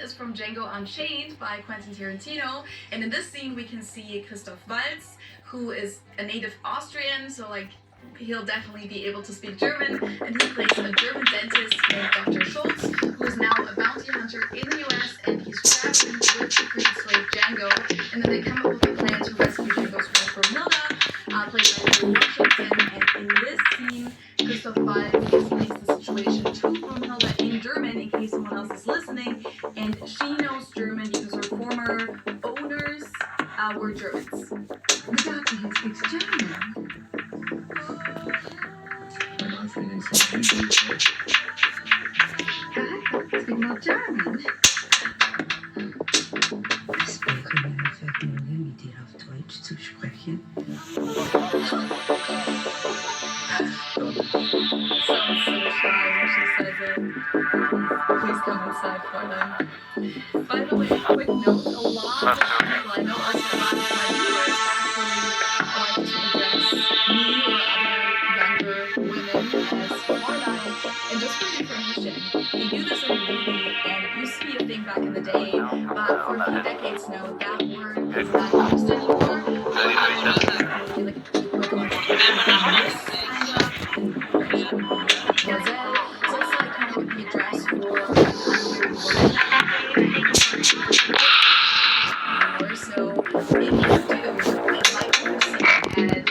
is from Django Unchained by Quentin Tarantino, and in this scene we can see Christoph Waltz, who is a native Austrian, so like he'll definitely be able to speak German, and he plays a German dentist named Dr. Schultz, who is now a bounty hunter in the US, and he's traveling with the freed slave Django, and then they come up with a plan to rescue Django's wife Romilda, played by Kerry Washington, and in this scene, Christoph Waltz explains the situation to Romilda in German, in case someone else is listening, and she knows German because her former owners were Germans. The doctor here speaks German. I feeling something. Speak more German. Es wäre mir ein Vergnügen, mit dir auf Deutsch zu sprechen. Sounds so shy when she says it. Please come inside for them. By the way, quick note, a lot of people I know, also a lot of my viewers actually like to address me or other younger women as Fräulein. And just for information, they do this in the movie, and it used to be a thing back in the day, but for a few decades now, that word is not used anymore. Like equivalent of so it's like kind of the address for so if you do, I'd like to see it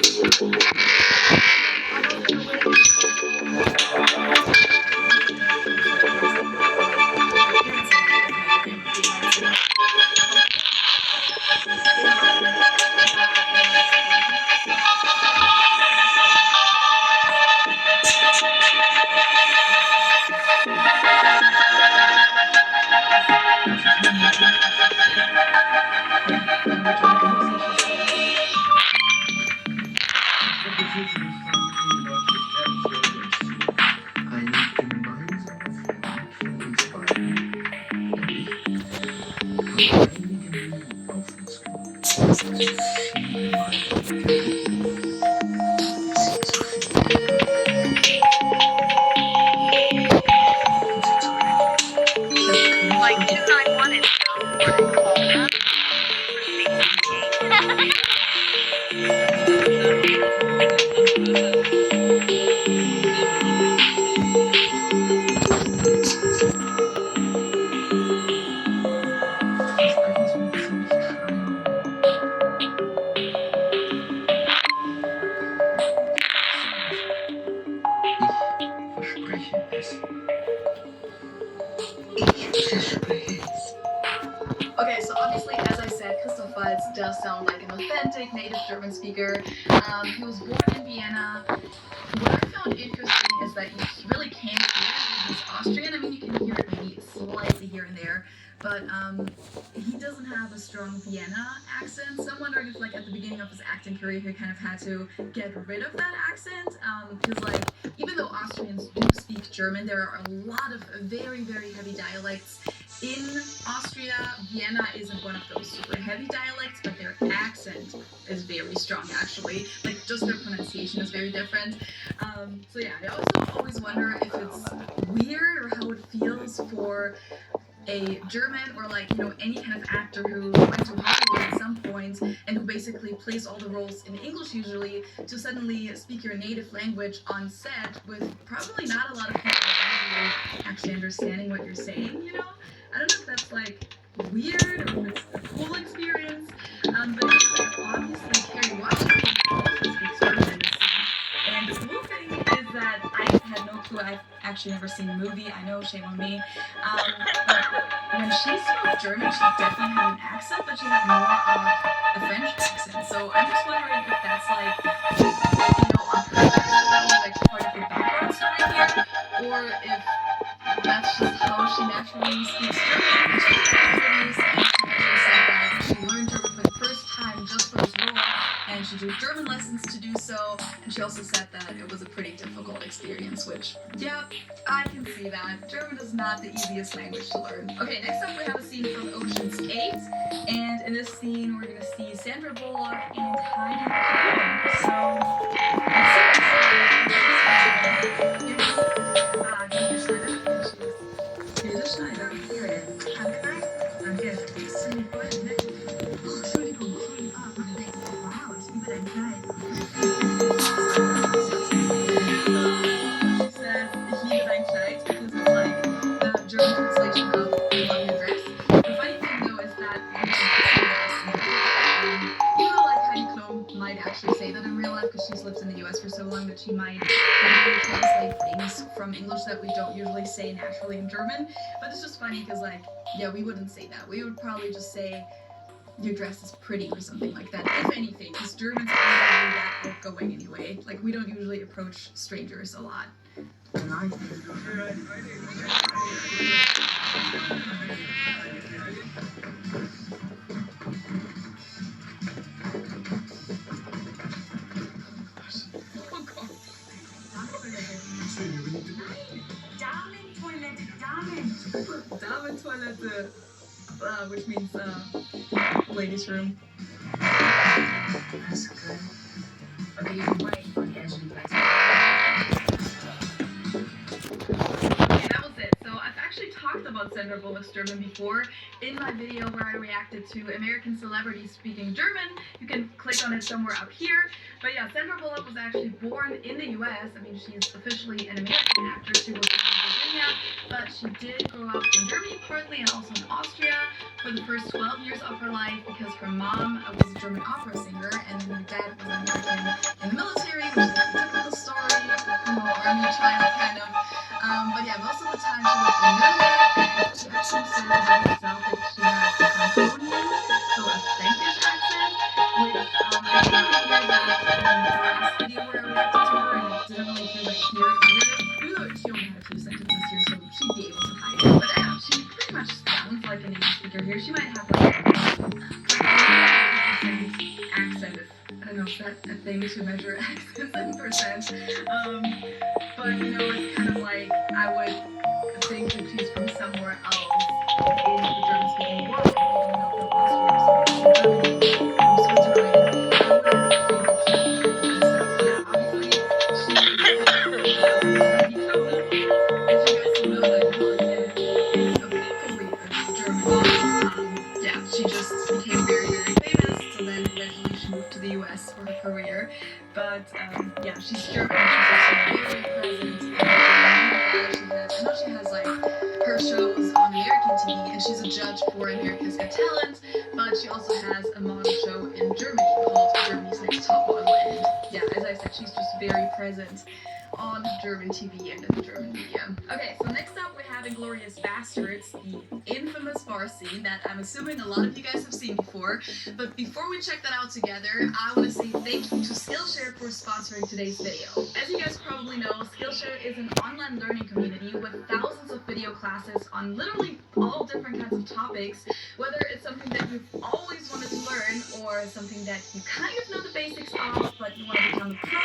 Like 291 is called Okay, so obviously, as I said, Christoph Waltz does sound like an authentic native German speaker. He was born in Vienna. What I found interesting is that you really can't hear that he's Austrian. I mean, you can hear it maybe slightly here and there, but he doesn't have a strong Vienna accent. So I'm wondering if, like, at the beginning of his acting career, he kind of had to get rid of that accent. Because, like, even though Austrians do speak German, there are a lot of very, very heavy dialects. In Austria, Vienna isn't one of those super heavy dialects, but their accent is very strong, actually. Like, just their pronunciation is very different. So yeah, I also always wonder if it's weird or how it feels for a German or, like, you know, any kind of actor who went to Hollywood at some point and who basically plays all the roles in English usually, to suddenly speak your native language on set with probably not a lot of people actually understanding what you're saying, you know? I don't know if that's, like, weird or if it's a cool experience, but anyway, obviously Kerry Washington also speaks German in this scene. And the cool thing is that I had no clue. I've actually never seen the movie. I know, shame on me. But when she spoke German, she definitely had an accent, but she had more of a French accent. So I'm just wondering if that's, like, you know, on purpose, like part of the background story here, or if that's just how she naturally speaks German. And she actually said that she learned German for the first time just for this role, and she took German lessons to do so, and she also said that it was a pretty difficult experience, which, yeah, I can see that. German is not the easiest language to learn. Okay, next up we have a scene from Ocean's 8, and in this scene we're going to see Sandra Bullock and Heidi Klum. So, let's see. Hilde Schneider. Here it is. English that we don't usually say naturally in German. But it's just funny because, like, yeah, we wouldn't say that. We would probably just say, your dress is pretty or something like that, if anything, because Germans aren't really that outgoing anyway. Like, we don't usually approach strangers a lot. Damentoilette, which means ladies' room. That's good. Okay, you're right on the edge of the Okay, that was it. So I've actually talked about Sandra Bullock's German before in my video where I reacted to American celebrities speaking German. You can click on it somewhere out here. But yeah, Sandra Bullock was actually born in the US. I mean, she's officially an American actress. She was born in Virginia, but she did grow up in Germany partly and also in Austria for the first 12 years of her life because her mom was a German opera singer and then her dad was American in the military, which is a typical story, army child kind of. But yeah, most of the time she lived in Nuremberg. She actually said about herself that she has Franconian, so a Frankish accent, which I didn't really hear that in the last video where I reacted to her, and I didn't really hear that here either. Even though she only had a few sentences here, so she'd be able to hide it. But she pretty much sounds like a native speaker here. She might have like accent. I don't know if that's a thing to measure accents in percent. But you know, it's kind of like I would think that she's from somewhere else in the German-speaking world. You know, from Austria, from Germany, from Switzerland. I wouldn't think that she's from yeah, obviously she's if you guys don't know that Bullock is completely German. Yeah, she just became very, very famous. So then eventually she moved to the US for her career. But yeah, she's German. She's also very present in media. I know she has like her shows on American TV, and she's a judge for America's Got Talent. But she also has a model show in Germany called Germany's Next Top Model. And yeah, as I said, she's just very present on German TV and in the German media. Okay, so next up we have Inglourious Basterds, the infamous bar scene that I'm assuming a lot of you guys have seen before. But before we check that out together, I want to say thank you to Skillshare for sponsoring today's video. As you guys probably know, Skillshare is an online learning community with thousands of video classes on literally all different kinds of topics, whether it's something that you've always wanted to learn or something that you kind of know the basics of but you want to become a pro, or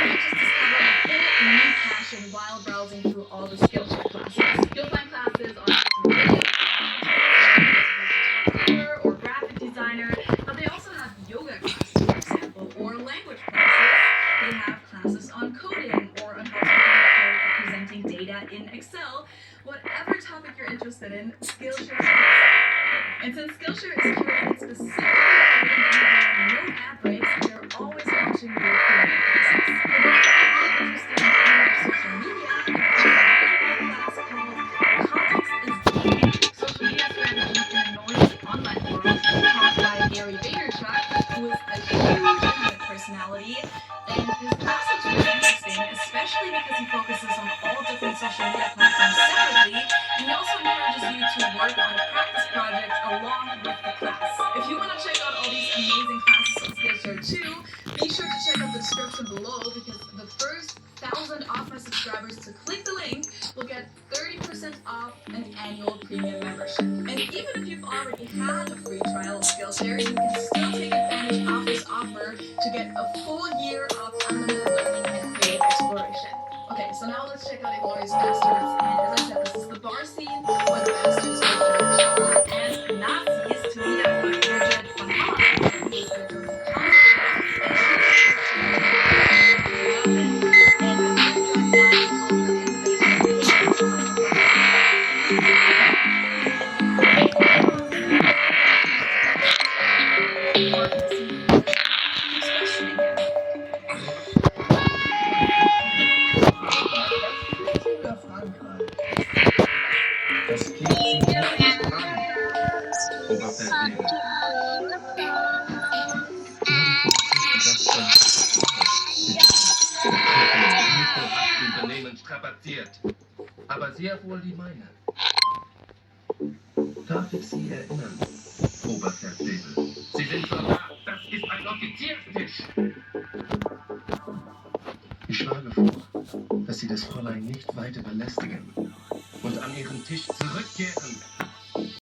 you just discover a whole new passion while browsing through all the Skillshare classes. You'll find classes on photographer or graphic designer, but they also have yoga classes, for example, or language classes. They have classes on coding or on how to code or presenting data in Excel. Whatever topic you're interested in, Skillshare is and since Skillshare is curated specifically for no ad breaks, they're always launching new coding classes. For those that are interested in social media, class called Context is King, Social Media Strategies in a Noisy Online World, taught by Gary Vaynerchuk, who is a huge internet personality. And his class is really interesting, especially because he focuses on all different social media platforms separately, and he also encourages you to work on a practice project along with the class. If you want to check out all these amazing classes on Skillshare too, be sure to check out the description below because the first 1,000 Opera subscribers to click the link will get 30% off an annual premium membership. And even if you've already had a free trial of Skillshare, you can still take advantage of this offer to get a full year of unlimited learning and creative exploration. Okay, so now let's check out Inglourious Basterds. And as I said, this is the bar scene where the bastards go to Shaw and Nazis to meet up with Bridget von Hahn, who is the German platziert. Aber sehr wohl die meine. Darf ich Sie erinnern, Oberfeldwebel? Sie sind Soldat. Das ist ein Offizierstisch. Ich schlage vor, dass Sie das Fräulein nicht weiter belästigen und an Ihren Tisch zurückkehren.